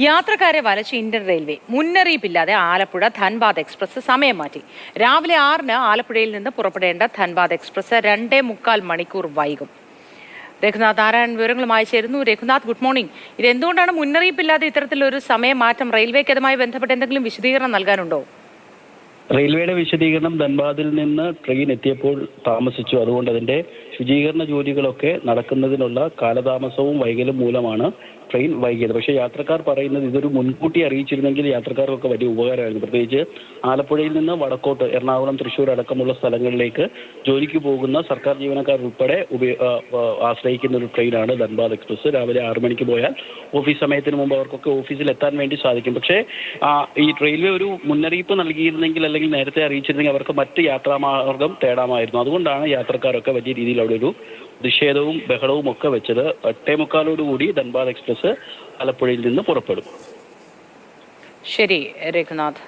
യാത്രക്കാരെ വലച്ച് Indian railway മുന്നറിയിപ്പില്ലാതെ ആലപ്പുഴ ധൻബാദ് എക്സ്പ്രസ് സമയം മാറ്റി. രാവിലെ 6-ന് ആലപ്പുഴയിൽ നിന്ന് പുറപ്പെടേണ്ട ധൻബാദ് എക്സ്പ്രസ് 2.25 മണിക്കൂർ വൈകും. രഘുനാഥ് നാരായൺ വിവരങ്ങളുമായി ചേരുന്നു. Raghunath, good morning. ഇതെന്തുകൊണ്ടാണ് മുന്നറിയിപ്പില്ലാതെ ഇത്തരത്തിലൊരു സമയമാറ്റം? റെയിൽവേക്ക് അതുമായി ബന്ധപ്പെട്ട് എന്തെങ്കിലും വിശദീകരണം നൽകാനുണ്ടോ? റെയിൽവേയുടെ വിശദീകരണം ധൻബാദിൽ നിന്ന് ട്രെയിൻ എത്തിയപ്പോൾ താമസിച്ചു. അതുകൊണ്ട് അതിന്റെ ശുചീകരണ ജോലികളൊക്കെ നടക്കുന്നതിനുള്ള കാലതാമസവും വൈകലും മൂലമാണ് ട്രെയിൻ വൈകിയത്. പക്ഷേ യാത്രക്കാർ പറയുന്നത് ഇതൊരു മുൻകൂട്ടി അറിയിച്ചിരുന്നെങ്കിൽ യാത്രക്കാർക്കൊക്കെ വലിയ ഉപകാരമായിരുന്നു. പ്രത്യേകിച്ച് ആലപ്പുഴയിൽ നിന്ന് വടക്കോട്ട് എറണാകുളം, തൃശ്ശൂർ അടക്കമുള്ള സ്ഥലങ്ങളിലേക്ക് ജോലിക്ക് പോകുന്ന സർക്കാർ ജീവനക്കാർ ഉൾപ്പെടെ ആശ്രയിക്കുന്ന ഒരു ട്രെയിനാണ് ധൻബാദ് എക്സ്പ്രസ്. രാവിലെ 6 മണിക്ക് പോയാൽ ഓഫീസ് സമയത്തിന് മുമ്പ് അവർക്കൊക്കെ ഓഫീസിൽ എത്താൻ വേണ്ടി സാധിക്കും. പക്ഷേ ഈ റെയിൽവേ ഒരു മുന്നറിയിപ്പ് നൽകിയിരുന്നെങ്കിൽ അല്ലെങ്കിൽ നേരത്തെ അറിയിച്ചിരുന്നെങ്കിൽ അവർക്ക് മറ്റ് യാത്രാമാർഗം തേടാമായിരുന്നു. അതുകൊണ്ടാണ് യാത്രക്കാരൊക്കെ വലിയ രീതിയിൽ അവിടെ ഒരു പ്രതിഷേധവും ബഹളവും ഒക്കെ വെച്ചത്. 8:45 ധൻബാദ് എക്സ്പ്രസ് ആലപ്പുഴയിൽ നിന്ന് പുറപ്പെടും. ശരി രഘുനാഥ്.